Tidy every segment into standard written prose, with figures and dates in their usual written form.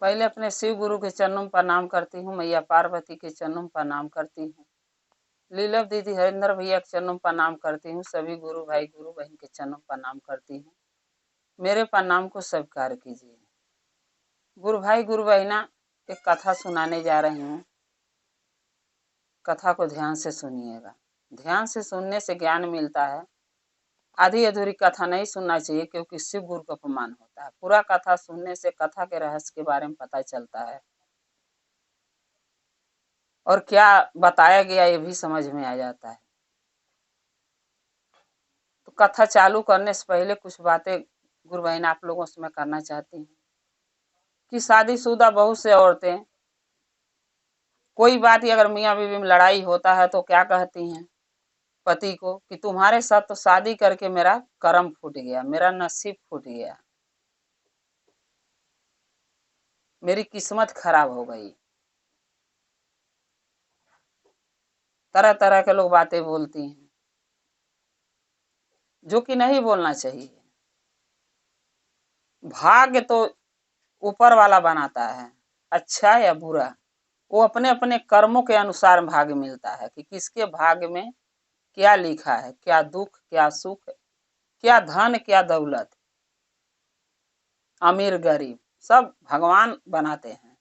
पहले अपने शिव गुरु के चरणों में प्रणाम करती हूँ, मैया पार्वती के चरणों में प्रणाम करती हूँ, लीलव दीदी हरिंदर भैया के चरणों में प्रणाम करती हूँ, सभी गुरु भाई गुरु बहन के चरणों में प्रणाम करती हूँ। मेरे प्रणाम को स्वीकार कीजिए। गुरु भाई गुरु बहना, एक कथा सुनाने जा रही हूँ। कथा को ध्यान से सुनिएगा। ध्यान से सुनने से ज्ञान मिलता है। आधी अधूरी कथा नहीं सुनना चाहिए, क्योंकि शिव गुरु का अपमान होता है। पूरा कथा सुनने से कथा के रहस्य के बारे में पता चलता है और क्या बताया गया ये भी समझ में आ जाता है। तो कथा चालू करने से पहले कुछ बातें गुरु बहन आप लोगों से मैं करना चाहती हूँ कि शादीशुदा बहुत से औरतें कोई बात ही अगर मियाँ बीवी में लड़ाई होता है तो क्या कहती हैं पति को कि तुम्हारे साथ तो शादी करके मेरा कर्म फूट गया, मेरा नसीब फूट गया, मेरी किस्मत खराब हो गई। तरह तरह के लोग बातें बोलती हैं, जो कि नहीं बोलना चाहिए। भाग्य तो ऊपर वाला बनाता है, अच्छा या बुरा वो अपने अपने कर्मों के अनुसार भाग्य मिलता है कि किसके भाग्य में क्या लिखा है, क्या दुख क्या सुख, क्या धन क्या दौलत, अमीर गरीब सब भगवान बनाते हैं।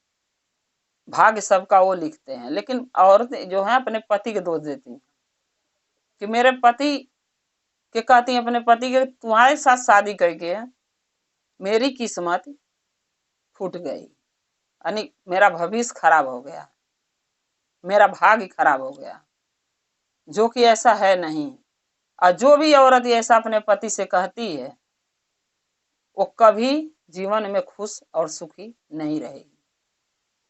भाग्य सबका वो लिखते हैं। लेकिन औरतें जो है अपने पति के दोष देती हैं कि मेरे पति के, कहती हैं अपने पति के, तुम्हारे साथ शादी करके मेरी किस्मत फूट गई, यानी मेरा भविष्य खराब हो गया, मेरा भाग्य खराब हो गया, जो कि ऐसा है नहीं। और जो भी औरत ऐसा अपने पति से कहती है वो कभी जीवन में खुश और सुखी नहीं रहेगी,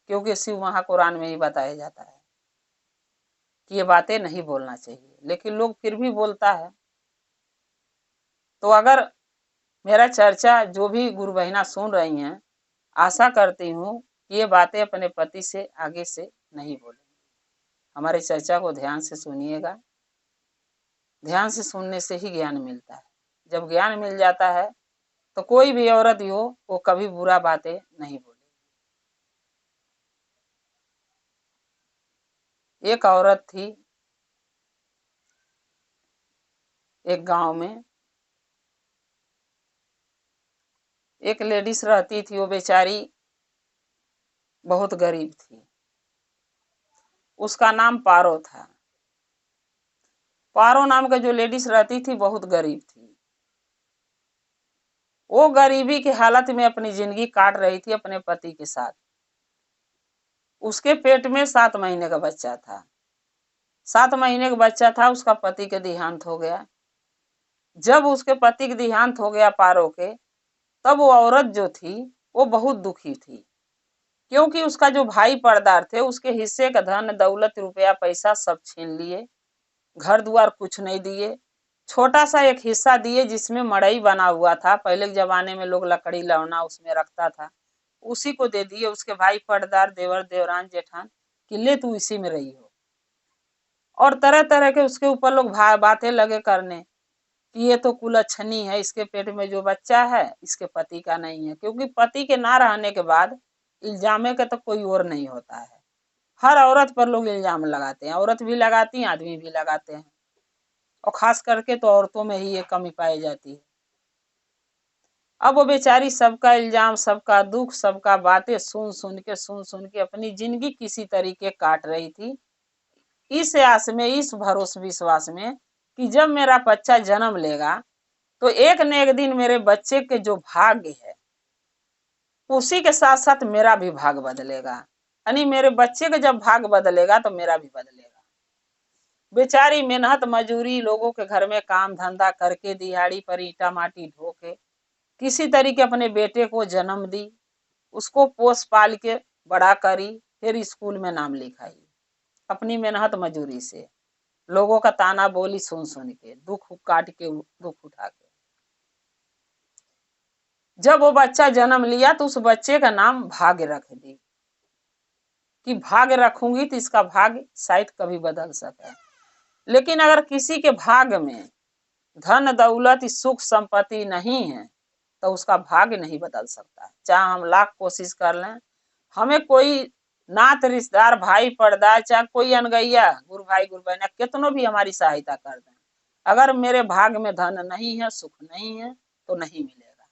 क्योंकि शिव महाकुरान में ही बताया जाता है कि ये बातें नहीं बोलना चाहिए, लेकिन लोग फिर भी बोलता है। तो अगर मेरा चर्चा जो भी गुरु बहना सुन रही हैं, आशा करती हूँ कि ये बातें अपने पति से आगे से नहीं बोलेंगे। हमारे चर्चा को ध्यान से सुनिएगा। ध्यान से सुनने से ही ज्ञान मिलता है। जब ज्ञान मिल जाता है तो कोई भी औरत हो वो कभी बुरा बातें नहीं बोलेगी। एक औरत थी एक गांव में, एक लेडीज रहती थी, वो बेचारी बहुत गरीब थी। उसका नाम पारो था। पारो नाम का जो लेडीज रहती थी बहुत गरीब थी। वो गरीबी की हालत में अपनी जिंदगी काट रही थी अपने पति के साथ। उसके पेट में 7 महीने का बच्चा था। 7 महीने का बच्चा था, उसका पति के देहांत हो गया। जब उसके पति के देहांत हो गया पारो के, तब वो औरत जो थी वो बहुत दुखी थी, क्योंकि उसका जो भाई पर्दार थे उसके हिस्से का धन दौलत रुपया पैसा सब छीन लिए, घर द्वार कुछ नहीं दिए। छोटा सा एक हिस्सा दिए जिसमें मड़ई बना हुआ था, पहले के जमाने में लोग लकड़ी लौना उसमें रखता था, उसी को दे दिए उसके भाई पर्दार देवर देवरान जेठान कि ले तू इसी में रही हो। और तरह तरह के उसके ऊपर लोग बातें लगे करने कि ये तो कुलच्छनी है, इसके पेट में जो बच्चा है इसके पति का नहीं है, क्योंकि पति के ना रहने के बाद इल्जामे का तो कोई और नहीं होता है। हर औरत पर लोग इल्जाम लगाते हैं, औरत भी लगाती हैं आदमी भी लगाते हैं, और खास करके तो औरतों में ही ये कमी पाई जाती है। अब वो बेचारी सबका इल्जाम सबका दुख सबका बातें सुन सुन के अपनी जिंदगी किसी तरीके काट रही थी, इस आस में, इस भरोसे विश्वास में कि जब मेरा बच्चा जन्म लेगा तो एक न एक दिन मेरे बच्चे के जो भाग्य है उसी के साथ साथ मेरा भी भाग बदलेगा, यानी मेरे बच्चे का जब भाग बदलेगा तो मेरा भी बदलेगा। बेचारी मेहनत मजूरी लोगों के घर में काम धंधा करके दिहाड़ी पर ईटा माटी ढो के किसी तरीके अपने बेटे को जन्म दी, उसको पोस पाल के बड़ा करी, फिर स्कूल में नाम लिखाई अपनी मेहनत मजूरी से, लोगों का ताना बोली सुन सुन के, दुख काट के, दुख उठा के। जब वो बच्चा जन्म लिया तो उस बच्चे का नाम भाग्य रख दी कि भाग्य रखूंगी तो इसका भाग्य शायद कभी बदल सके। लेकिन अगर किसी के भाग्य में धन दौलत सुख संपत्ति नहीं है तो उसका भाग्य नहीं बदल सकता, चाहे हम लाख कोशिश कर लें, हमें कोई नात रिश्तेदार भाई पर्दा चाहे कोई अनगैया गुरु भाई गुरु बहन कितनों भी हमारी सहायता कर दें, अगर मेरे भाग में धन नहीं है सुख नहीं है तो नहीं मिलेगा।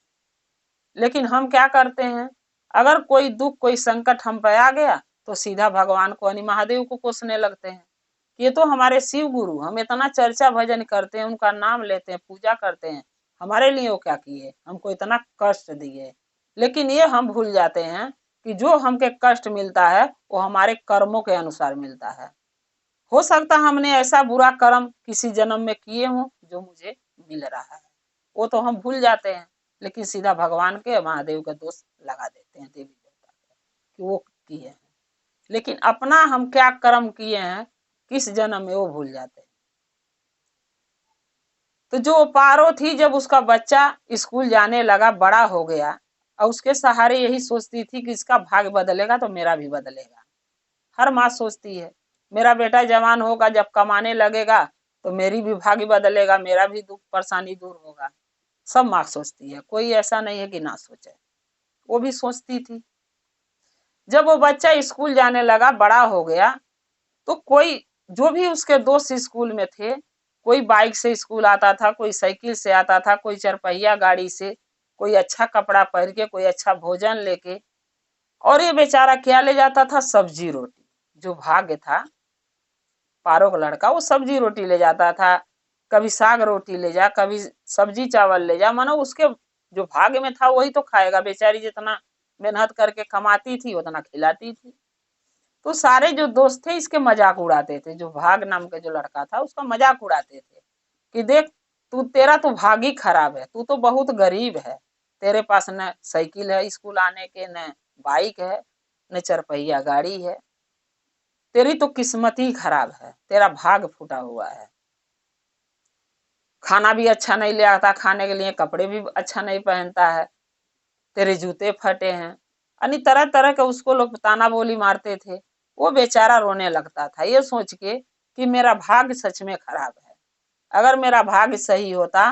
लेकिन हम क्या करते हैं, अगर कोई दुख कोई संकट हम पे आ गया तो सीधा भगवान को यानी महादेव को कोसने लगते हैं। ये तो हमारे शिव गुरु, हम इतना चर्चा भजन करते हैं, उनका नाम लेते हैं, पूजा करते हैं, हमारे लिए वो क्या किए, हमको इतना कष्ट दिए। लेकिन ये हम भूल जाते हैं कि जो हमके कष्ट मिलता है वो हमारे कर्मों के अनुसार मिलता है। हो सकता हमने ऐसा बुरा कर्म किसी जन्म में किए हों जो मुझे मिल रहा है, वो तो हम भूल जाते हैं, लेकिन सीधा भगवान के महादेव का दोष लगा देते हैं, देवी देवता कि वो किए हैं। लेकिन अपना हम क्या कर्म किए हैं किस जन्म में वो भूल जाते हैं। तो जो पारो थी जब उसका बच्चा स्कूल जाने लगा बड़ा हो गया और उसके सहारे यही सोचती थी कि इसका भाग्य बदलेगा तो मेरा भी बदलेगा। हर माँ सोचती है मेरा बेटा जवान होगा जब कमाने लगेगा तो मेरी भी भाग्य बदलेगा, मेरा भी दुख परेशानी दूर होगा। सब माँ सोचती है, कोई ऐसा नहीं है कि ना सोचे, वो भी सोचती थी। जब वो बच्चा स्कूल जाने लगा बड़ा हो गया तो कोई जो भी उसके दोस्त स्कूल में थे, कोई बाइक से स्कूल आता था, कोई साइकिल से आता था, कोई चरपहिया गाड़ी से, कोई अच्छा कपड़ा पहन के, कोई अच्छा भोजन लेके, और ये बेचारा क्या ले जाता था, सब्जी रोटी। जो भाग्य था पारो का लड़का वो सब्जी रोटी ले जाता था, कभी साग रोटी ले जा, कभी सब्जी चावल ले जा, मानो उसके जो भाग्य में था वही तो खाएगा। बेचारी जितना मेहनत करके कमाती थी उतना खिलाती थी। तो सारे जो दोस्त थे इसके मजाक उड़ाते थे, जो भाग नाम का जो लड़का था उसका मजाक उड़ाते थे कि देख तू, तेरा तो भाग ही खराब है, तू तो बहुत गरीब है, तेरे पास न साइकिल है स्कूल आने के, न बाइक है, न चरपहिया गाड़ी है, तेरी तो किस्मत ही खराब है, तेरा भाग फूटा हुआ है। खाना भी अच्छा नहीं ले आता खाने के लिए, कपड़े भी अच्छा नहीं पहनता है, तेरे जूते फटे हैं, यानी तरह तरह के उसको लोग ताना बोली मारते थे। वो बेचारा रोने लगता था ये सोच के कि मेरा भाग्य सच में खराब है, अगर मेरा भाग्य सही होता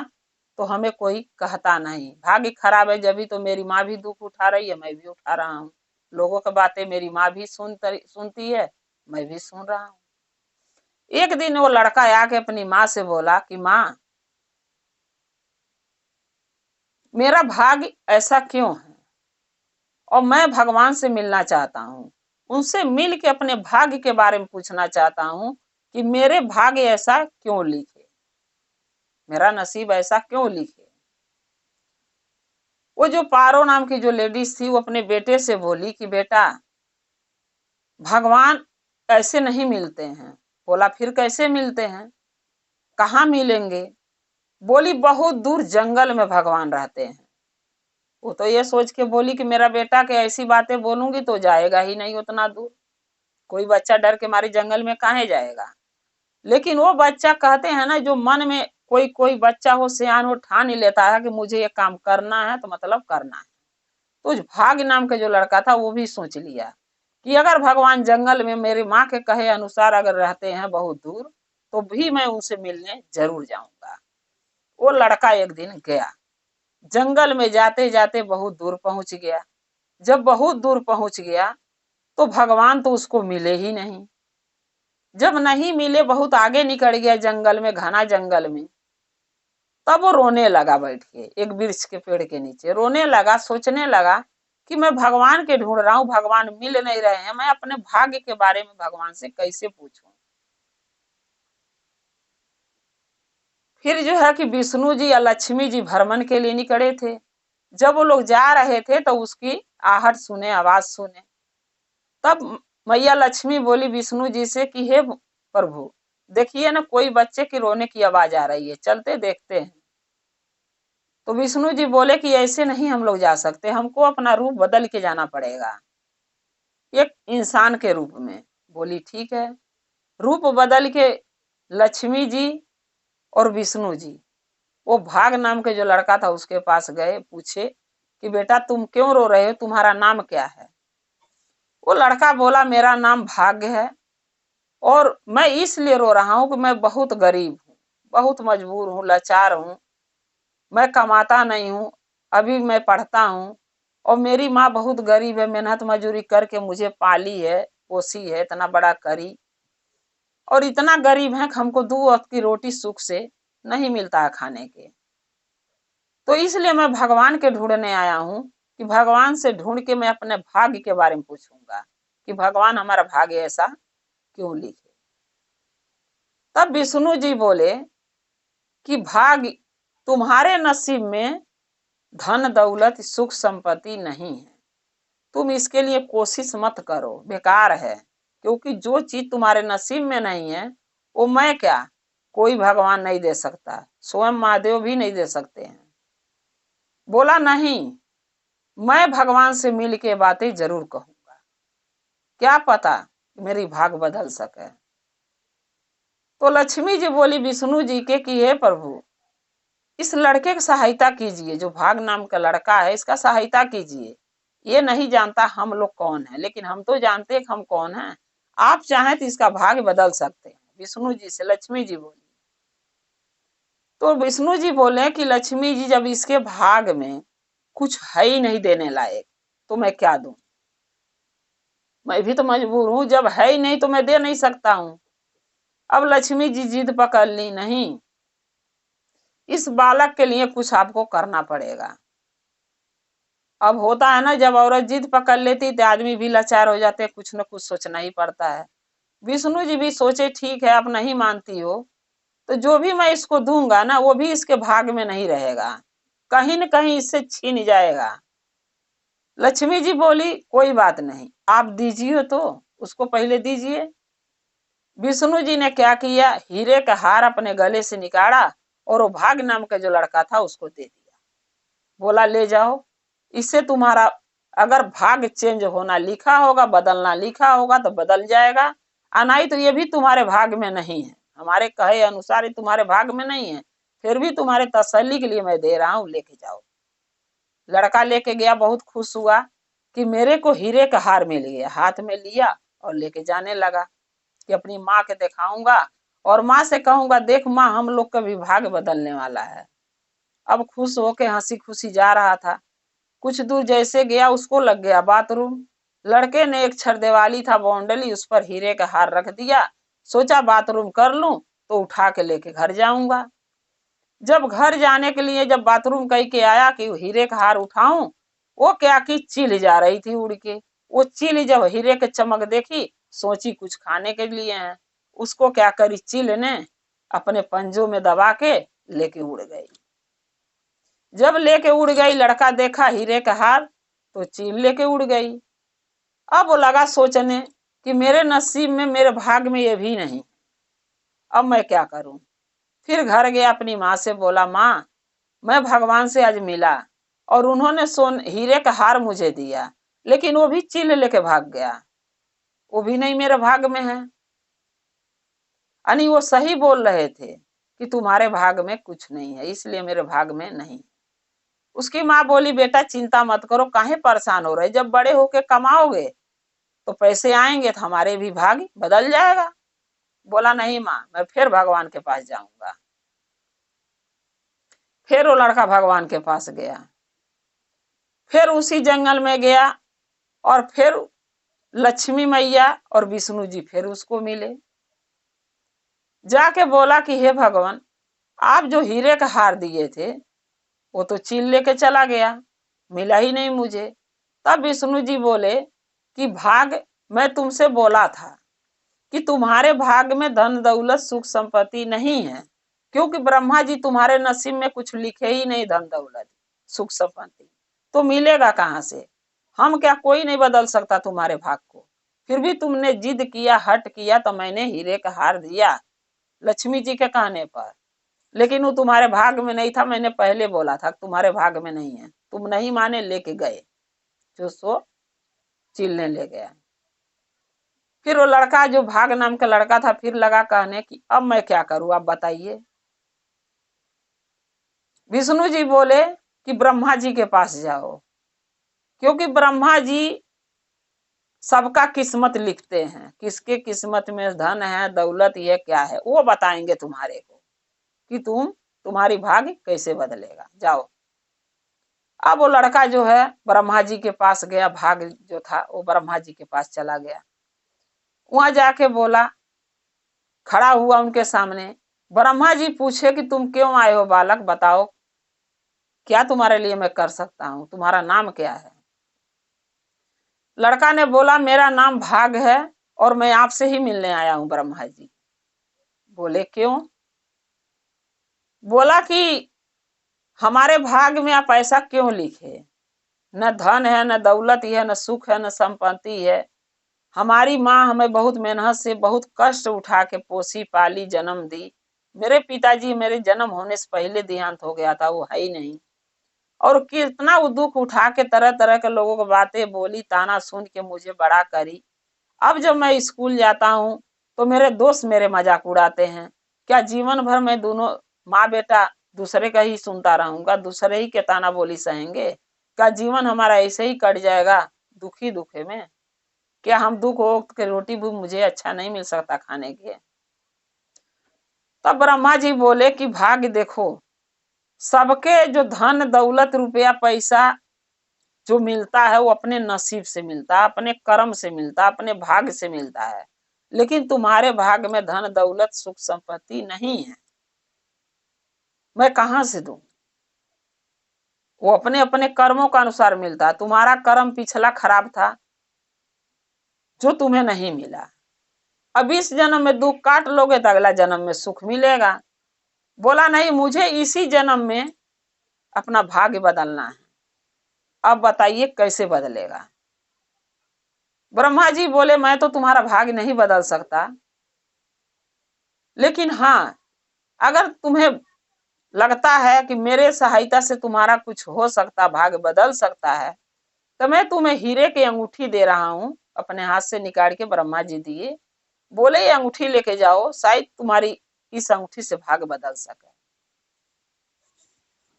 तो हमें कोई कहता नहीं। भाग्य खराब है जब भी तो मेरी माँ भी दुख उठा रही है, मैं भी उठा रहा हूँ, लोगों की बातें मेरी माँ भी सुनती है, मैं भी सुन रहा हूँ। एक दिन वो लड़का आके अपनी माँ से बोला कि माँ मेरा भाग्य ऐसा क्यों है और मैं भगवान से मिलना चाहता हूँ, उनसे मिल के अपने भाग्य के बारे में पूछना चाहता हूँ कि मेरे भाग्य ऐसा क्यों लिखे, मेरा नसीब ऐसा क्यों लिखे। वो जो पारो नाम की जो लेडीज थी वो अपने बेटे से बोली कि बेटा भगवान ऐसे नहीं मिलते हैं। बोला फिर कैसे मिलते हैं, कहाँ मिलेंगे। बोली बहुत दूर जंगल में भगवान रहते हैं। वो तो ये सोच के बोली कि मेरा बेटा के ऐसी बातें बोलूंगी तो जाएगा ही नहीं उतना दूर, कोई बच्चा डर के मारे जंगल में काहे जाएगा। लेकिन वो बच्चा कहते हैं ना जो मन में कोई कोई बच्चा हो सियान हो ठान ही लेता है कि मुझे ये काम करना है तो मतलब करना है। तो उस भाग्य नाम का जो लड़का था वो भी सोच लिया कि अगर भगवान जंगल में मेरी माँ के कहे अनुसार अगर रहते हैं बहुत दूर तो भी मैं उनसे मिलने जरूर जाऊंगा। वो लड़का एक दिन गया जंगल में, जाते जाते बहुत दूर पहुंच गया। जब बहुत दूर पहुंच गया तो भगवान तो उसको मिले ही नहीं। जब नहीं मिले बहुत आगे निकल गया जंगल में, घना जंगल में, तब वो रोने लगा बैठ के एक वृक्ष के पेड़ के नीचे रोने लगा, सोचने लगा कि मैं भगवान के ढूंढ रहा हूँ, भगवान मिल नहीं रहे हैं, मैं अपने भाग्य के बारे में भगवान से कैसे पूछूं। फिर जो है कि विष्णु जी या लक्ष्मी जी भ्रमण के लिए निकले थे। जब वो लोग जा रहे थे तो उसकी आहट सुने, आवाज सुने। तब मैया लक्ष्मी बोली विष्णु जी से कि हे प्रभु देखिए ना कोई बच्चे की रोने की आवाज आ रही है, चलते देखते हैं। तो विष्णु जी बोले कि ऐसे नहीं हम लोग जा सकते, हमको अपना रूप बदल के जाना पड़ेगा एक इंसान के रूप में। बोली ठीक है। रूप बदल के लक्ष्मी जी और विष्णु जी वो भाग नाम के जो लड़का था उसके पास गए, पूछे कि बेटा तुम क्यों रो रहे हो, तुम्हारा नाम क्या है। वो लड़का बोला मेरा नाम भाग्य है और मैं इसलिए रो रहा हूं कि मैं बहुत गरीब हूँ, बहुत मजबूर हूँ, लाचार हूँ, मैं कमाता नहीं हूँ, अभी मैं पढ़ता हूँ और मेरी माँ बहुत गरीब है, मेहनत मजूरी करके मुझे पाली है, पोसी है, इतना बड़ा करी, और इतना गरीब है कि हमको 2 वक्त की रोटी सुख से नहीं मिलता है खाने के। तो इसलिए मैं भगवान के ढूंढने आया हूँ कि भगवान से ढूंढ के मैं अपने भाग्य के बारे में पूछूंगा कि भगवान हमारा भाग्य ऐसा क्यों लिखे। तब विष्णु जी बोले कि भाग्य तुम्हारे नसीब में धन दौलत सुख संपत्ति नहीं है, तुम इसके लिए कोशिश मत करो, बेकार है। क्योंकि जो चीज तुम्हारे नसीब में नहीं है वो मैं क्या, कोई भगवान नहीं दे सकता, स्वयं महादेव भी नहीं दे सकते हैं। बोला नहीं, मैं भगवान से मिल के बातें जरूर कहूंगा, क्या पता मेरी भाग बदल सके। तो लक्ष्मी जी बोली विष्णु जी के कि हे प्रभु, इस लड़के की सहायता कीजिए, जो भाग नाम का लड़का है इसका सहायता कीजिए। ये नहीं जानता हम लोग कौन है, लेकिन हम तो जानते हैं कि हम कौन हैं। आप चाहें तो इसका भाग्य बदल सकते हैं। विष्णु जी से लक्ष्मी जी बोली। तो विष्णु जी बोले कि लक्ष्मी जी, जब इसके भाग में कुछ है ही नहीं देने लायक तो मैं क्या दूं, मैं भी तो मजबूर हूं, जब है ही नहीं तो मैं दे नहीं सकता हूं। अब लक्ष्मी जी जिद पकड़ ली, नहीं, इस बालक के लिए कुछ आपको करना पड़ेगा। अब होता है ना, जब औरत जिद पकड़ लेती तो आदमी भी लाचार हो जाते, कुछ न कुछ सोचना ही पड़ता है। विष्णु जी भी सोचे ठीक है, अब नहीं मानती हो तो जो भी मैं इसको दूंगा ना वो भी इसके भाग में नहीं रहेगा, कहीं न कहीं इससे छीन जाएगा। लक्ष्मी जी बोली कोई बात नहीं, आप दीजिए, तो उसको पहले दीजिए। विष्णु जी ने क्या किया, हीरे का हार अपने गले से निकाला और वो भाग नाम का जो लड़का था उसको दे दिया। बोला ले जाओ, इससे तुम्हारा अगर भाग चेंज होना लिखा होगा, बदलना लिखा होगा तो बदल जाएगा, नहीं तो ये भी तुम्हारे भाग में नहीं है, हमारे कहे अनुसार ही तुम्हारे भाग में नहीं है, फिर भी तुम्हारे तसल्ली के लिए मैं दे रहा हूं, लेके जाओ। लड़का लेके गया, बहुत खुश हुआ कि मेरे को हीरे का हार मिल गया, हाथ में लिया और लेके जाने लगा कि अपनी माँ के दिखाऊंगा और माँ से कहूंगा देख माँ, हम लोग का भी भाग बदलने वाला है। अब खुश होके हंसी खुशी जा रहा था। कुछ दूर जैसे गया उसको लग गया बाथरूम। लड़के ने एक छरदेवाली था बॉन्डली, उस पर हीरे का हार रख दिया, सोचा बाथरूम कर लूं तो उठा के लेके घर जाऊंगा। जब घर जाने के लिए जब बाथरूम कह के आया कि हीरे का हार उठाऊं, वो क्या कि चील जा रही थी उड़ के। वो चील जब हीरे के चमक देखी, सोची कुछ खाने के लिए है, उसको क्या करी, चील ने अपने पंजों में दबा के लेके उड़ गई। जब लेके उड़ गई, लड़का देखा हीरे का हार तो चील लेके उड़ गई। अब वो लगा सोचने कि मेरे नसीब में, मेरे भाग में ये भी नहीं, अब मैं क्या करूं। फिर घर गया, अपनी माँ से बोला माँ, मैं भगवान से आज मिला और उन्होंने हीरे का हार मुझे दिया, लेकिन वो भी चील लेके भाग गया, वो भी नहीं मेरे भाग में है। यानी वो सही बोल रहे थे कि तुम्हारे भाग में कुछ नहीं है, इसलिए मेरे भाग में नहीं। उसकी माँ बोली बेटा चिंता मत करो, काहे परेशान हो रहे, जब बड़े होके कमाओगे तो पैसे आएंगे तो हमारे भी भाग बदल जाएगा। बोला नहीं माँ, मैं फिर भगवान के पास जाऊंगा। फिर वो लड़का भगवान के पास गया, फिर उसी जंगल में गया और फिर लक्ष्मी मैया और विष्णु जी फिर उसको मिले। जाके बोला कि हे भगवान, आप जो हीरे का हार दिए थे वो तो चील लेके चला गया, मिला ही नहीं मुझे। तब विष्णु जी बोले कि भाग, मैं तुमसे बोला था कि तुम्हारे भाग में धन दौलत सुख संपत्ति नहीं है, क्योंकि ब्रह्मा जी तुम्हारे नसीब में कुछ लिखे ही नहीं, धन दौलत सुख संपत्ति तो मिलेगा कहाँ से। हम क्या, कोई नहीं बदल सकता तुम्हारे भाग को, फिर भी तुमने जिद किया, हट किया, तो मैंने हीरे का हार दिया लक्ष्मी जी के कहने पर, लेकिन वो तुम्हारे भाग में नहीं था, मैंने पहले बोला था तुम्हारे भाग में नहीं है, तुम नहीं माने, लेके गए, जो सो चिलने ले गया। फिर वो लड़का जो भाग नाम का लड़का था फिर लगा कहने कि अब मैं क्या करूं, आप बताइए। विष्णु जी बोले कि ब्रह्मा जी के पास जाओ, क्योंकि ब्रह्मा जी सबका किस्मत लिखते हैं, किसके किस्मत में धन है दौलत ये क्या है वो बताएंगे तुम्हारे को कि तुम्हारी भाग्य कैसे बदलेगा, जाओ। अब वो लड़का जो है ब्रह्मा जी के पास गया, भाग जो था वो ब्रह्मा जी के पास चला गया। वहां जाके बोला, खड़ा हुआ उनके सामने। ब्रह्मा जी पूछे कि तुम क्यों आए हो बालक, बताओ क्या तुम्हारे लिए मैं कर सकता हूं, तुम्हारा नाम क्या है। लड़का ने बोला, मेरा नाम भाग है और मैं आपसे ही मिलने आया हूं ब्रह्मा जी। बोले क्यों। बोला कि हमारे भाग में आप ऐसा क्यों लिखे, न धन है, न दौलत है, न सुख है, न संपत्ति है। हमारी माँ हमें बहुत मेहनत से बहुत कष्ट उठा के पोसी पाली जन्म दी। मेरे पिताजी मेरे जन्म होने से पहले देहांत हो गया था, वो है ही नहीं। और कितना वो दुख उठा के तरह तरह के लोगों को बातें बोली, ताना सुन के मुझे बड़ा करी। अब जब मैं स्कूल जाता हूँ तो मेरे दोस्त मेरे मजाक उड़ाते हैं। क्या जीवन भर मैं दोनों माँ बेटा दूसरे का ही सुनता रहूंगा, दूसरे ही के ताना बोली सहेंगे। क्या जीवन हमारा ऐसे ही कट जाएगा दुखी दुखे में। क्या हम दुख हो के रोटी भी मुझे अच्छा नहीं मिल सकता खाने के। तब ब्रह्मा जी बोले कि भाग्य देखो, सबके जो धन दौलत रुपया पैसा जो मिलता है वो अपने नसीब से मिलता है, अपने कर्म से मिलता है, अपने भाग्य से मिलता है। लेकिन तुम्हारे भाग्य में धन दौलत सुख संपत्ति नहीं है, मैं कहां से दूं। वो अपने अपने कर्मों के अनुसार मिलता है। तुम्हारा कर्म पिछला खराब था जो तुम्हें नहीं मिला। अब इस जन्म में दुख काट लोगे तो अगला जन्म में सुख मिलेगा। बोला नहीं, मुझे इसी जन्म में अपना भाग्य बदलना है। अब बताइए कैसे बदलेगा। ब्रह्मा जी बोले, मैं तो तुम्हारा भाग्य नहीं बदल सकता, लेकिन हाँ, अगर तुम्हें लगता है कि मेरे सहायता से तुम्हारा कुछ हो सकता, भाग्य बदल सकता है, तो मैं तुम्हें हीरे की अंगूठी दे रहा हूं। अपने हाथ से निकाल के ब्रह्मा जी दिए। बोले ये अंगूठी लेके जाओ, शायद तुम्हारी इस अंगूठी से भाग्य बदल सके।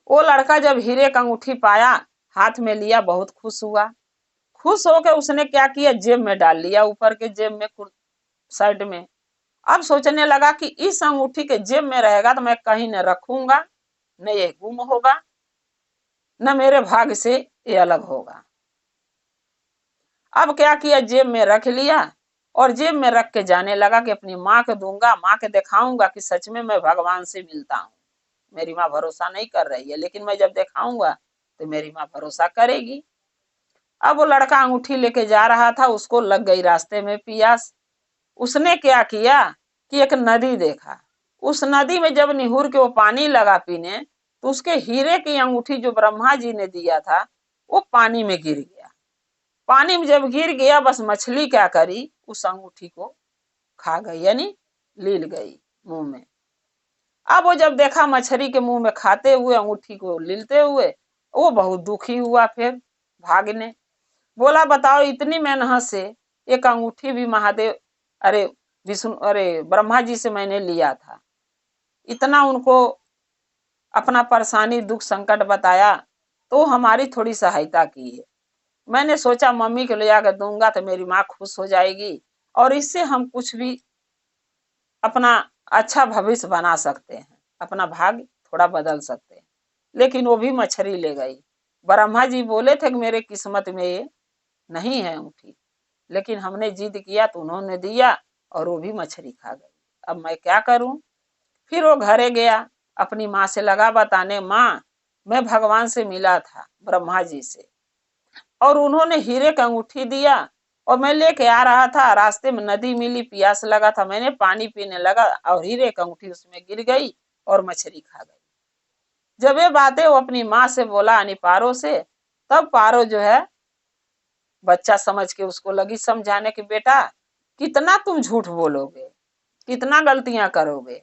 वो लड़का जब हीरे का अंगूठी पाया, हाथ में लिया, बहुत खुश हुआ। खुश होकर उसने क्या किया, जेब में डाल लिया, ऊपर के जेब में, शर्ट में। अब सोचने लगा कि इस अंगूठी के जेब में रहेगा तो मैं कहीं न रखूंगा, न ये गुम होगा, न मेरे भाग से ये अलग होगा। अब क्या किया, जेब में रख लिया और जेब में रख के जाने लगा कि अपनी माँ को दूंगा, माँ के दिखाऊंगा कि सच में मैं भगवान से मिलता हूँ। मेरी माँ भरोसा नहीं कर रही है, लेकिन मैं जब दिखाऊंगा तो मेरी माँ भरोसा करेगी। अब वो लड़का अंगूठी लेके जा रहा था, उसको लग गई रास्ते में पियास। उसने क्या किया कि एक नदी देखा। उस नदी में जब निहुर के वो पानी लगा पीने, तो उसके हीरे की अंगूठी जो ब्रह्मा जी ने दिया था वो पानी में गिर गया। पानी में जब गिर गया, बस मछली क्या करी, उस अंगूठी को खा गई, यानी लील गई मुंह में। अब वो जब देखा मछली के मुंह में खाते हुए, अंगूठी को लीलते हुए, वो बहुत दुखी हुआ। फिर भागने बोला, बताओ इतनी मेहनत से एक अंगूठी भी महादेव, अरे विष्णु, अरे ब्रह्मा जी से मैंने लिया था, इतना उनको अपना परेशानी दुख संकट बताया, तो हमारी थोड़ी सहायता की है। मैंने सोचा मम्मी को ले आकर दूंगा तो मेरी माँ खुश हो जाएगी और इससे हम कुछ भी अपना अच्छा भविष्य बना सकते हैं, अपना भाग्य थोड़ा बदल सकते हैं। लेकिन वो भी मछली ले गई। ब्रह्मा जी बोले थे कि मेरे किस्मत में ये नहीं है अंगूठी, लेकिन हमने जिद किया तो उन्होंने दिया और वो भी मछली खा गई। अब मैं क्या करूं। फिर वो घरे गया, अपनी माँ से लगा बताने, माँ मैं भगवान से मिला था, ब्रह्मा जी से, और उन्होंने हीरे का अंगूठी दिया और मैं लेके आ रहा था, रास्ते में नदी मिली, प्यास लगा था, मैंने पानी पीने लगा और हीरे का अंगूठी उसमें गिर गई और मछली खा गई। जब ये बातें वो अपनी माँ से बोला, यानी पारो से, तब पारो जो है बच्चा समझ के उसको लगी समझाने कि बेटा कितना तुम झूठ बोलोगे, कितना गलतियां करोगे,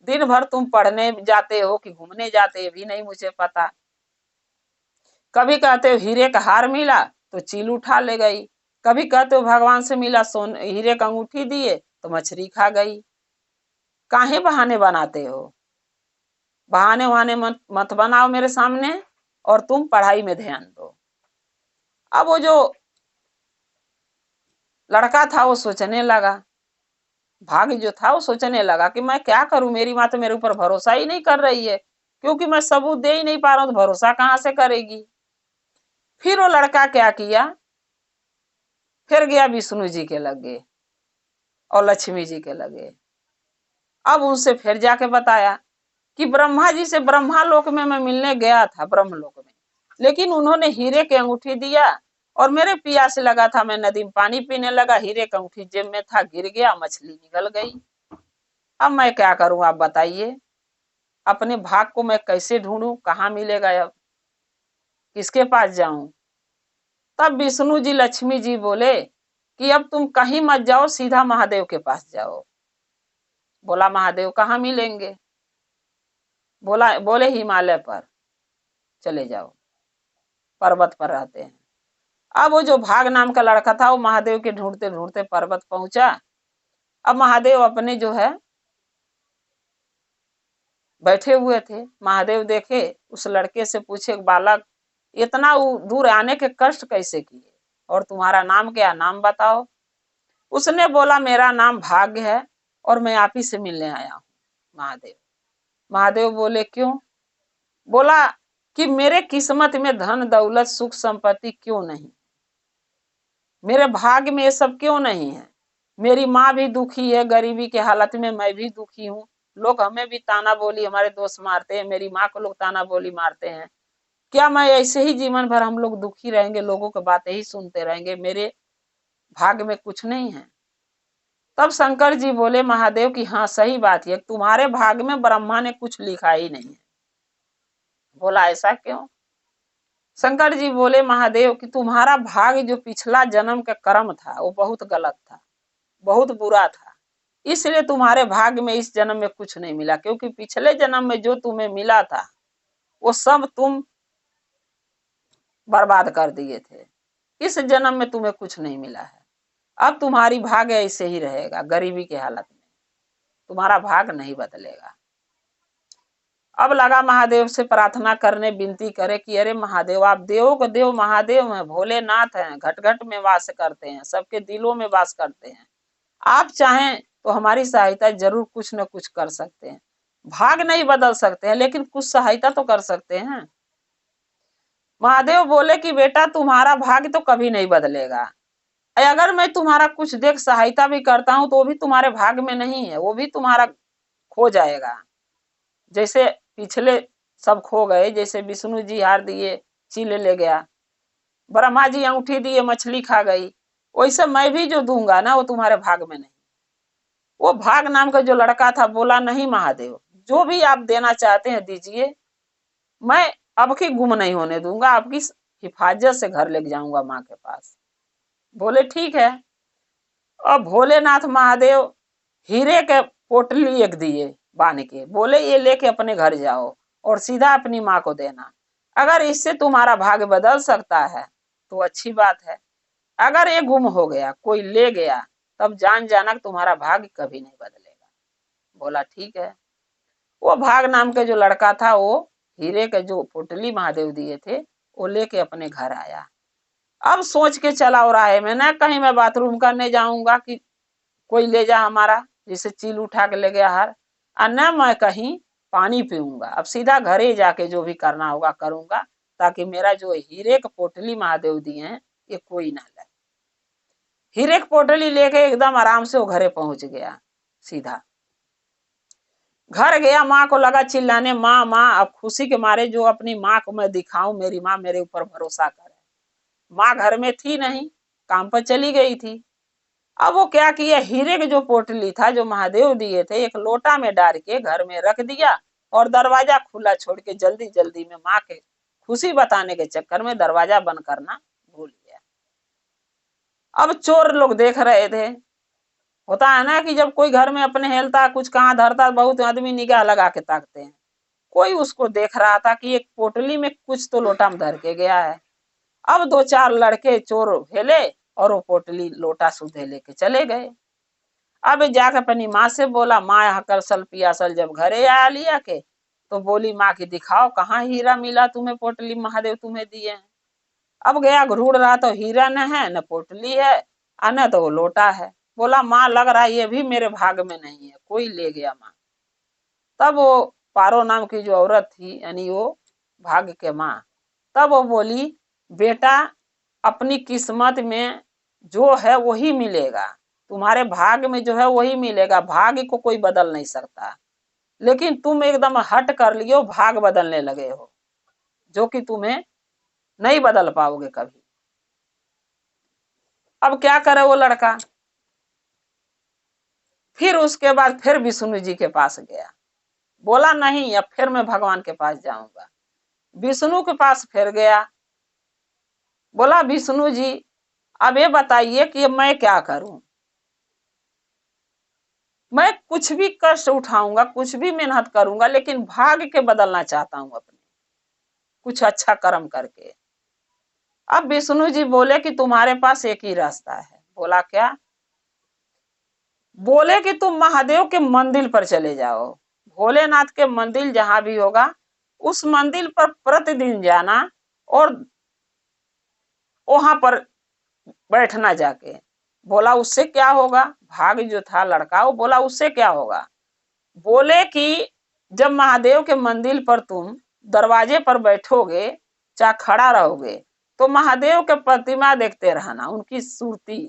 दिन भर तुम पढ़ने जाते हो कि घूमने जाते हो भी नहीं मुझे पता। कभी कहते हो हीरे का हार मिला तो चील उठा ले गई, कभी कहते हो भगवान से मिला सोन हीरे का अंगूठी दिए तो मछली खा गई। काहे बहाने बनाते हो। बहाने वहाने मत बनाओ मेरे सामने और तुम पढ़ाई में ध्यान दो। अब वो जो लड़का था वो सोचने लगा, भाग्य जो था वो सोचने लगा कि मैं क्या करूं, मेरी माँ तो मेरे ऊपर भरोसा ही नहीं कर रही है, क्योंकि मैं सबूत दे ही नहीं पा रहा हूं तो भरोसा कहां से करेगी। फिर वो लड़का क्या किया, फिर गया विष्णु जी के लगे और लक्ष्मी जी के लगे। अब उनसे फिर जाके बताया कि ब्रह्मा जी से ब्रह्मा लोक में मैं मिलने गया था, ब्रह्म लोक में, लेकिन उन्होंने हीरे की अंगूठी दिया और मेरे प्यास लगा था, मैं नदी में पानी पीने लगा, हीरे की अंगूठी जेब में था, गिर गया, मछली निकल गई। अब मैं क्या करूं, आप बताइए, अपने भाग को मैं कैसे ढूंढूं, कहाँ मिलेगा, अब किसके पास जाऊं। तब विष्णु जी लक्ष्मी जी बोले कि अब तुम कहीं मत जाओ, सीधा महादेव के पास जाओ। बोला महादेव कहाँ मिलेंगे, बोले हिमालय पर चले जाओ, पर्वत पर रहते हैं। अब वो जो भाग नाम का लड़का था वो महादेव के ढूंढते ढूंढते पर्वत पहुंचा। अब महादेव अपने जो है बैठे हुए थे, महादेव देखे, उस लड़के से पूछे, बालक इतना दूर आने के कष्ट कैसे किए और तुम्हारा नाम क्या, नाम बताओ। उसने बोला मेरा नाम भाग्य है और मैं आप ही से मिलने आया हूँ। महादेव महादेव बोले क्यों, बोला कि मेरे किस्मत में धन दौलत सुख संपत्ति क्यों नहीं, मेरे भाग्य में ये सब क्यों नहीं है। मेरी माँ भी दुखी है, गरीबी के हालत में मैं भी दुखी हूँ, लोग हमें भी ताना बोली, हमारे दोस्त मारते हैं, मेरी माँ को लोग ताना बोली मारते हैं। क्या मैं ऐसे ही जीवन भर हम लोग दुखी रहेंगे, लोगों की बातें ही सुनते रहेंगे, मेरे भाग्य में कुछ नहीं है। तब शंकर जी बोले महादेव की हाँ सही बात है, तुम्हारे भाग्य में ब्रह्मा ने कुछ लिखा ही नहीं है। बोला ऐसा क्यों। शंकर जी बोले महादेव कि तुम्हारा भाग्य जो पिछला जन्म का कर्म था वो बहुत गलत था, बहुत बुरा था, इसलिए तुम्हारे भाग्य में इस जन्म में कुछ नहीं मिला, क्योंकि पिछले जन्म में जो तुम्हें मिला था वो सब तुम बर्बाद कर दिए थे, इस जन्म में तुम्हें कुछ नहीं मिला है। अब तुम्हारी भाग्य ऐसे ही रहेगा, गरीबी की हालत में, तुम्हारा भाग्य नहीं बदलेगा। अब लगा महादेव से प्रार्थना करने, विनती करे कि अरे महादेव आप देवों को देव महादेव हैं, भोलेनाथ हैं, घट घट में वास करते हैं, सबके दिलों में वास करते हैं, आप चाहें तो हमारी सहायता जरूर कुछ न कुछ कर सकते हैं। भाग नहीं बदल सकते हैं लेकिन कुछ सहायता तो कर सकते हैं। महादेव बोले कि बेटा तुम्हारा भाग्य तो कभी नहीं बदलेगा, अगर मैं तुम्हारा कुछ देख सहायता भी करता हूं तो वो भी तुम्हारे भाग्य में नहीं है, वो भी तुम्हारा खो जाएगा। जैसे पिछले सब खो गए, जैसे विष्णु जी हार दिए, चीले ले गया, ब्रह्मा जी अंगूठी दिए, मछली खा गई, वैसे मैं भी जो दूंगा ना वो तुम्हारे भाग में नहीं। वो भाग नाम का जो लड़का था बोला नहीं महादेव, जो भी आप देना चाहते हैं दीजिए, मैं अब की गुम नहीं होने दूंगा, आपकी हिफाजत से घर लेके जाऊंगा माँ के पास। बोले ठीक है। अब भोलेनाथ महादेव हीरे के पोटली एक दिए बांध के, बोले ये लेके अपने घर जाओ और सीधा अपनी माँ को देना, अगर इससे तुम्हारा भाग्य बदल सकता है तो अच्छी बात है, अगर ये गुम हो गया, कोई ले गया, तब जान जाना तुम्हारा भाग्य कभी नहीं बदलेगा। बोला ठीक है। वो भाग नाम के जो लड़का था वो हीरे के जो पोटली महादेव दिए थे वो लेके अपने घर आया। अब सोच के चला हो रहा है, मैं ना कहीं मैं बाथरूम करने जाऊंगा कि कोई ले जा हमारा, जिसे चील उठा के ले गया हर, और न मैं कहीं पानी पीऊंगा, अब सीधा घर ही जाके जो भी करना होगा करूंगा, ताकि मेरा जो हीरे के पोटली महादेव दिए हैं ये कोई ना ले। हीरे की पोटली लेके एकदम आराम से वो घरे पहुंच गया। सीधा घर गया, माँ को लगा चिल्लाने, माँ माँ, अब खुशी के मारे जो अपनी माँ को मैं दिखाऊं, मेरी माँ मेरे ऊपर भरोसा करे। माँ घर में थी नहीं, काम पर चली गई थी। अब वो क्या किया, हीरे के जो पोटली था जो महादेव दिए थे, एक लोटा में डाल के घर में रख दिया और दरवाजा खुला छोड़ के जल्दी जल्दी में माँ के खुशी बताने के चक्कर में दरवाजा बंद करना भूल गया। अब चोर लोग देख रहे थे, होता है ना कि जब कोई घर में अपने हेलता कुछ कहाँ धरता, बहुत आदमी निगाह लगा के ताकते हैं, कोई उसको देख रहा था कि एक पोटली में कुछ तो लोटा में धर के गया है। अब दो चार लड़के चोर हेले और वो पोटली लोटा सुधे लेके चले गए। अब जाकर अपनी माँ से बोला, माँ हकरसल पियासल जब घरे आया लिया के, तो बोली माँ की दिखाओ कहाँ हीरा मिला तुम्हें, पोटली महादेव तुम्हें दिए हैं। अब गया ढूंढ रहा तो हीरा न है न पोटली है और न तो वो लोटा है। बोला माँ लग रहा है ये भी मेरे भाग में नहीं है, कोई ले गया माँ। तब वो पारो नाम की जो औरत थी, यानी वो भाग्य के माँ, तब वो बोली बेटा अपनी किस्मत में जो है वही मिलेगा, तुम्हारे भाग में जो है वही मिलेगा, भाग्य को कोई बदल नहीं सकता। लेकिन तुम एकदम हट कर लियो, भाग बदलने लगे हो, जो कि तुम्हें नहीं बदल पाओगे कभी। अब क्या करे वो लड़का, फिर उसके बाद फिर विष्णु जी के पास गया, बोला नहीं अब फिर मैं भगवान के पास जाऊंगा। विष्णु के पास फिर गया, बोला विष्णु जी अब ये बताइए कि मैं क्या करूं, मैं कुछ भी कष्ट उठाऊंगा, कुछ भी मेहनत करूंगा, लेकिन भाग्य के बदलना चाहता हूं अपने, कुछ अच्छा कर्म करके। अब विष्णु जी बोले कि तुम्हारे पास एक ही रास्ता है। बोला क्या? बोले कि तुम महादेव के मंदिर पर चले जाओ, भोलेनाथ के मंदिर जहां भी होगा उस मंदिर पर प्रतिदिन जाना और वहां पर बैठना जाके। बोला उससे क्या होगा? भाग जो था लड़का वो बोला उससे क्या होगा? बोले कि जब महादेव के मंदिर पर तुम दरवाजे पर बैठोगे, चाहे खड़ा रहोगे, तो महादेव के प्रतिमा देखते रहना, उनकी सूर्ति,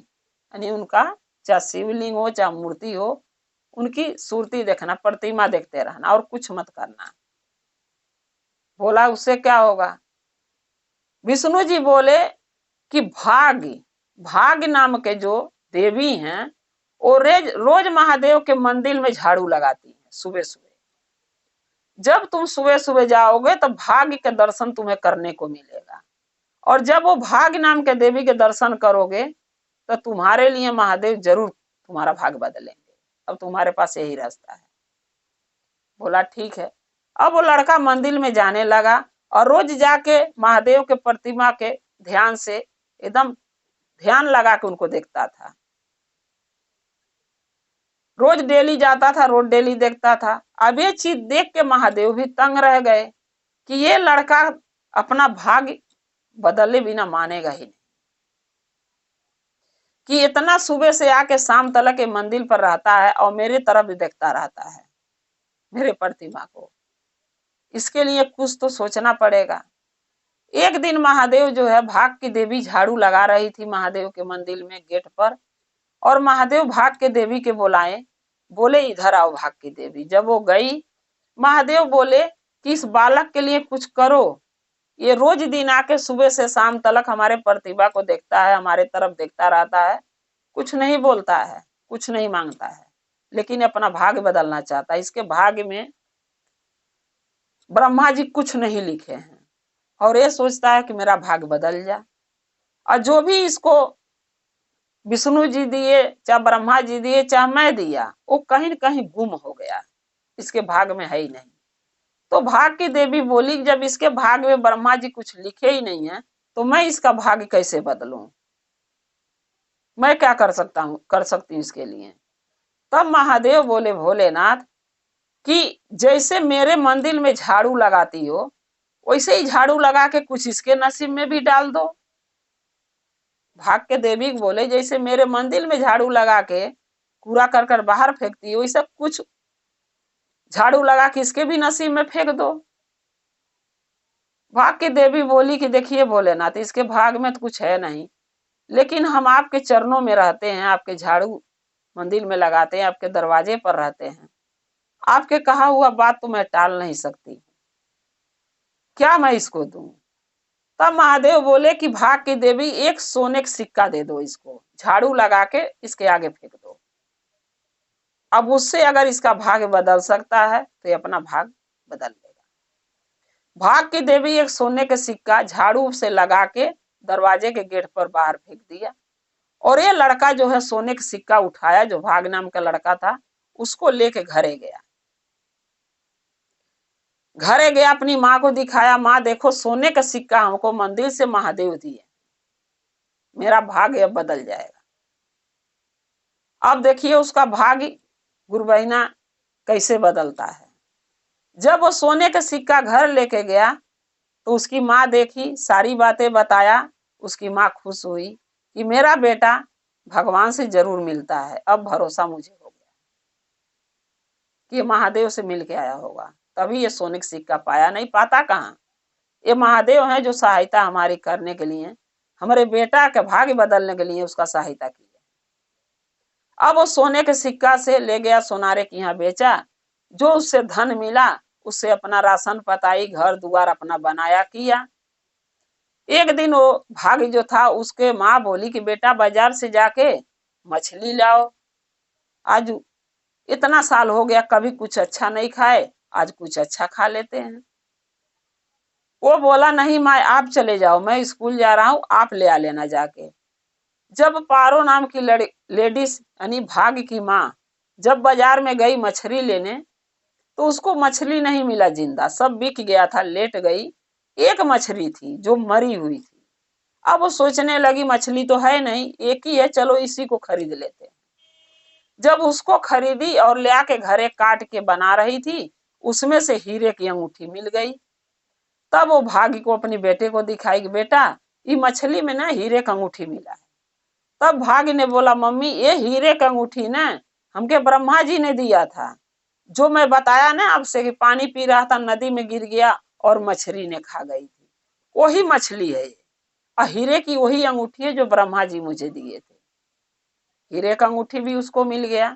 यानी उनका चाहे शिवलिंग हो चाहे मूर्ति हो, उनकी सूर्ति देखना, प्रतिमा देखते रहना और कुछ मत करना। बोला उससे क्या होगा? विष्णु जी बोले कि भाग्य नाम के जो देवी हैं वो रोज महादेव के मंदिर में झाड़ू लगाती हैं सुबह सुबह। जब तुम सुबह सुबह जाओगे तो भाग्य के दर्शन तुम्हें करने को मिलेगा, और जब वो भाग्य नाम के देवी के दर्शन करोगे तो तुम्हारे लिए महादेव जरूर तुम्हारा भाग्य बदलेंगे। अब तुम्हारे पास यही रास्ता है। बोला ठीक है। अब वो लड़का मंदिर में जाने लगा और रोज जाके महादेव के प्रतिमा के ध्यान से एकदम ध्यान लगा के उनको देखता था। रोज डेली जाता था, रोज डेली देखता था। अब ये चीज देख के महादेव भी तंग रह गए कि ये लड़का अपना भाग्य बदले बिना मानेगा ही नहीं, कि इतना सुबह से आके शाम तक के मंदिर पर रहता है और मेरे तरफ भी देखता रहता है, मेरे प्रतिमा को। इसके लिए कुछ तो सोचना पड़ेगा। एक दिन महादेव जो है, भाग की देवी झाड़ू लगा रही थी महादेव के मंदिर में गेट पर, और महादेव भाग के देवी के बुलाए, बोले इधर आओ भाग की देवी। जब वो गई, महादेव बोले कि इस बालक के लिए कुछ करो, ये रोज दिन आके सुबह से शाम तक हमारे प्रतिभा को देखता है, हमारे तरफ देखता रहता है, कुछ नहीं बोलता है, कुछ नहीं मांगता है, लेकिन अपना भाग्य बदलना चाहता है। इसके भाग्य में ब्रह्मा जी कुछ नहीं लिखे हैं और ये सोचता है कि मेरा भाग्य बदल जाए, और जो भी इसको विष्णु जी दिए, चाहे ब्रह्मा जी दिए, चाहे मैं दिया, वो कहीं न कहीं गुम हो गया, इसके भाग में है ही नहीं। तो भाग की देवी बोली जब इसके भाग में ब्रह्मा जी कुछ लिखे ही नहीं है तो मैं इसका भाग्य कैसे बदलूं, मैं क्या कर सकती हूँ इसके लिए। तब महादेव बोले भोलेनाथ कि जैसे मेरे मंदिर में झाड़ू लगाती हो वैसे ही झाड़ू लगा के कुछ इसके नसीब में भी डाल दो। भाग के देवी बोले जैसे मेरे मंदिर में झाड़ू लगा के कूड़ा कर बाहर फेंकती हो, वैसे कुछ झाड़ू लगा के इसके भी नसीब में फेंक दो। भाग की देवी बोली कि देखिए भोलेनाथ, इसके भाग में तो कुछ है नहीं, लेकिन हम आपके चरणों में रहते हैं, आपके झाड़ू मंदिर में लगाते हैं, आपके दरवाजे पर रहते हैं, आपके कहा हुआ बात तो मैं टाल नहीं सकती, क्या मैं इसको दूं? तब महादेव बोले कि भाग की देवी एक सोने का सिक्का दे दो, इसको झाड़ू लगा के इसके आगे फेंक दो। अब उससे अगर इसका भाग्य बदल सकता है तो ये अपना भाग बदल लेगा। भाग की देवी एक सोने का सिक्का झाड़ू से लगा के दरवाजे के गेट पर बाहर फेंक दिया, और ये लड़का जो है सोने का सिक्का उठाया, जो भाग नाम का लड़का था, उसको लेके घरे गया। घरे गया, अपनी माँ को दिखाया, माँ देखो सोने का सिक्का हमको मंदिर से महादेव दिए, मेरा भाग्य अब बदल जाएगा। अब देखिए उसका भाग्य गुरुबहिना कैसे बदलता है। जब वो सोने का सिक्का घर लेके गया तो उसकी माँ देखी, सारी बातें बताया, उसकी माँ खुश हुई कि मेरा बेटा भगवान से जरूर मिलता है। अब भरोसा मुझे हो गया कि महादेव से मिल के आया होगा, तभी ये सोने का सिक्का पाया, नहीं पाता कहाँ। ये महादेव हैं जो सहायता हमारी करने के लिए, हमारे बेटा के भाग्य बदलने के लिए उसका सहायता की है। अब वो सोने के सिक्का से ले गया, सोनारे के यहाँ बेचा, जो उससे धन मिला उससे अपना राशन पताई घर दुआर अपना बनाया किया। एक दिन वो भाग्य जो था उसके माँ बोली कि बेटा बाजार से जाके मछली लाओ, आज इतना साल हो गया कभी कुछ अच्छा नहीं खाए, आज कुछ अच्छा खा लेते हैं। वो बोला नहीं माँ आप चले जाओ, मैं स्कूल जा रहा हूँ, आप ले आ लेना जाके। जब पारो नाम की लेडीज यानी भाग्य की माँ जब बाजार में गई मछली लेने, तो उसको मछली नहीं मिला जिंदा, सब बिक गया था, लेट गई। एक मछली थी जो मरी हुई थी। अब वो सोचने लगी मछली तो है नहीं, एक ही है, चलो इसी को खरीद लेते हैं। जब उसको खरीदी और ले आके घरे काट के बना रही थी, उसमें से हीरे की अंगूठी मिल गई। तब वो भाग्य को अपने बेटे को दिखाई कि बेटा ये मछली में ना हीरे का अंगूठी मिला है। तब भाग्य ने बोला मम्मी ये हीरे का अंगूठी ना हमके ब्रह्मा जी ने दिया था, जो मैं बताया ना आपसे कि पानी पी रहा था नदी में गिर गया और मछली ने खा गई थी, वही मछली है ये। और हीरे की वही अंगूठी है जो ब्रह्मा जी मुझे दिए थे। हीरे का अंगूठी भी उसको मिल गया।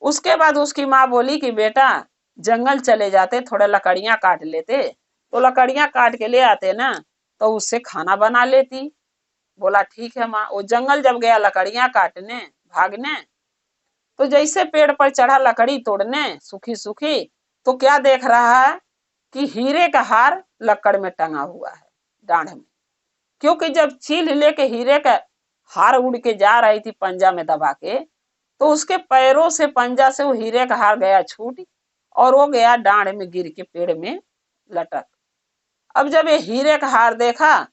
उसके बाद उसकी माँ बोली कि बेटा जंगल चले जाते, थोड़ा लकड़ियां काट लेते, तो लकड़ियां काट के ले आते ना तो उससे खाना बना लेती। बोला ठीक है माँ। वो जंगल जब गया लकड़ियां काटने भागने, तो जैसे पेड़ पर चढ़ा लकड़ी तोड़ने सूखी सूखी, तो क्या देख रहा है कि हीरे का हार लकड़ में टंगा हुआ है डांड में। क्योंकि जब चील लेके हीरे का हार उड़ के जा रही थी पंजा में दबा के, तो उसके पैरों से पंजा से वो हीरे का हार गया छूट और वो गया डांड में गिर के पेड़ में लटक। अब जब ये हीरे का हार देखा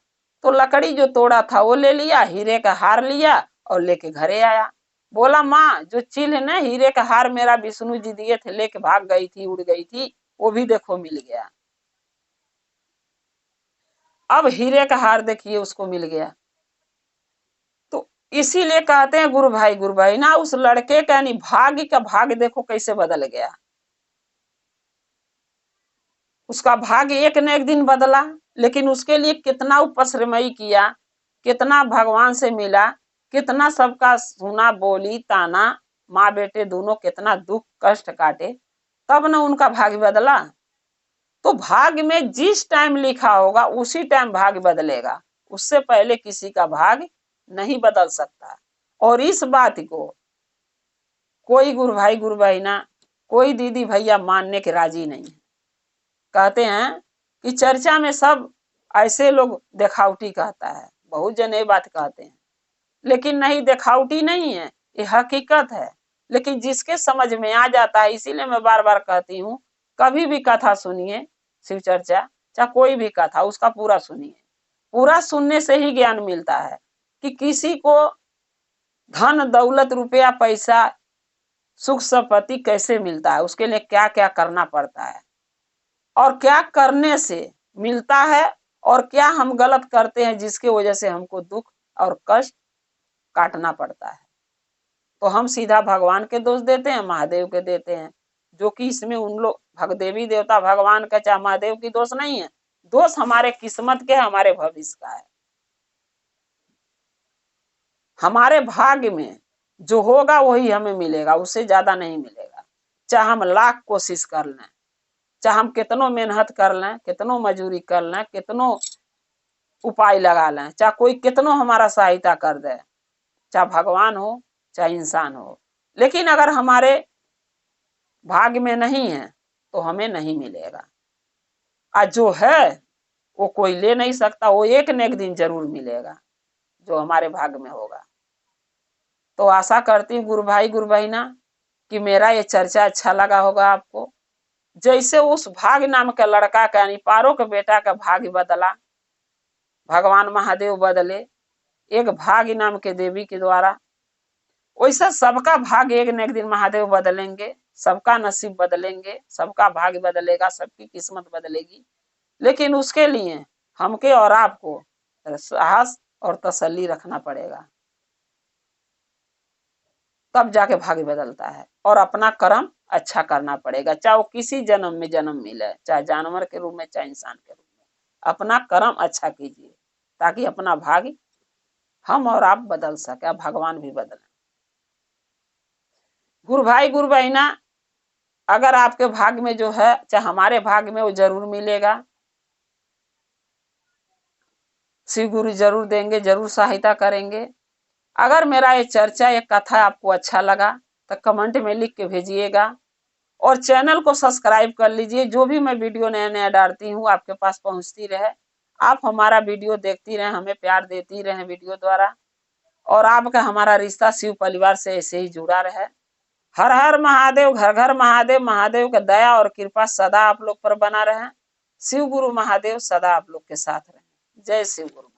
तो लकड़ी जो तोड़ा था वो ले लिया, हीरे का हार लिया और लेके घरे आया। बोला माँ जो चील है ना हीरे का हार मेरा विष्णु जी दिए थे, लेके भाग गई थी, उड़ गई थी, वो भी देखो मिल गया। अब हीरे का हार देखिए उसको मिल गया। तो इसीलिए कहते हैं गुरु भाई ना उस लड़के का यानी भाग्य का भाग्य देखो कैसे बदल गया। उसका भाग्य एक न एक दिन बदला, लेकिन उसके लिए कितना उपश्रमई किया, कितना भगवान से मिला, कितना सबका सुना बोली ताना, माँ बेटे दोनों कितना दुख कष्ट काटे, तब न उनका भाग्य बदला। तो भाग्य में जिस टाइम लिखा होगा उसी टाइम भाग्य बदलेगा, उससे पहले किसी का भाग्य नहीं बदल सकता। और इस बात को कोई गुरु भाई ना कोई दीदी भैया मानने के राजी नहीं है। कहते हैं कि चर्चा में सब ऐसे लोग दिखावटी कहता है, बहुत जन ये बात कहते हैं, लेकिन नहीं दिखावटी नहीं है, ये हकीकत है। लेकिन जिसके समझ में आ जाता है, इसीलिए मैं बार बार कहती हूँ कभी भी कथा सुनिए, शिव चर्चा चाहे कोई भी कथा उसका पूरा सुनिए। पूरा सुनने से ही ज्ञान मिलता है कि किसी को धन दौलत रुपया पैसा सुख संपत्ति कैसे मिलता है, उसके लिए क्या क्या करना पड़ता है, और क्या करने से मिलता है, और क्या हम गलत करते हैं जिसकी वजह से हमको दुख और कष्ट काटना पड़ता है। तो हम सीधा भगवान के दोष देते हैं, महादेव के देते हैं, जो कि इसमें उन लोग देवी देवता भगवान का चाहे महादेव की दोष नहीं है, दोष हमारे किस्मत के, हमारे भविष्य का है। हमारे भाग्य में जो होगा वही हमें मिलेगा, उससे ज्यादा नहीं मिलेगा। चाहे हम लाख कोशिश कर लें, चाहे हम कितनों मेहनत कर लें, कितनों मजूरी कर लें, कितनों उपाय लगा लें, चाहे कोई कितनों हमारा सहायता कर दे, चाहे भगवान हो चाहे इंसान हो, लेकिन अगर हमारे भाग्य में नहीं है तो हमें नहीं मिलेगा। आज जो है वो कोई ले नहीं सकता, वो एक न एक दिन जरूर मिलेगा जो हमारे भाग्य में होगा। तो आशा करती हूँ गुरु भाई ना कि मेरा ये चर्चा अच्छा लगा होगा आपको। जैसे उस भाग्य नाम का लड़का का यानी पारो के बेटा का भाग्य बदला, भगवान महादेव बदले एक भाग्य नाम के देवी के द्वारा, वैसा सबका भाग्य एक न एक दिन महादेव बदलेंगे, सबका नसीब बदलेंगे, सबका भाग्य बदलेगा, सबकी किस्मत बदलेगी। लेकिन उसके लिए हमके और आपको साहस और तसल्ली रखना पड़ेगा, तब जाके भाग्य बदलता है। और अपना कर्म अच्छा करना पड़ेगा, चाहे वो किसी जन्म में जन्म मिले, चाहे जानवर के रूप में चाहे इंसान के रूप में। अपना कर्म अच्छा कीजिए ताकि अपना भाग्य हम और आप बदल सके, भगवान भी बदले। गुरु भाई गुरु बहना, अगर आपके भाग्य में जो है, चाहे हमारे भाग्य में, वो जरूर मिलेगा। शिव गुरु जरूर देंगे, जरूर सहायता करेंगे। अगर मेरा ये चर्चा, ये कथा आपको अच्छा लगा तो कमेंट में लिख के भेजिएगा और चैनल को सब्सक्राइब कर लीजिए। जो भी मैं वीडियो नया नया डालती हूँ आपके पास पहुंचती रहे। आप हमारा वीडियो देखती रहे, हमें प्यार देती रहे वीडियो द्वारा, और आपका हमारा रिश्ता शिव परिवार से ऐसे ही जुड़ा रहे। हर हर महादेव, घर घर महादेव। महादेव का दया और कृपा सदा आप लोग पर बना रहे। शिव गुरु महादेव सदा आप लोग के साथ रहे। जय शिव गुरु।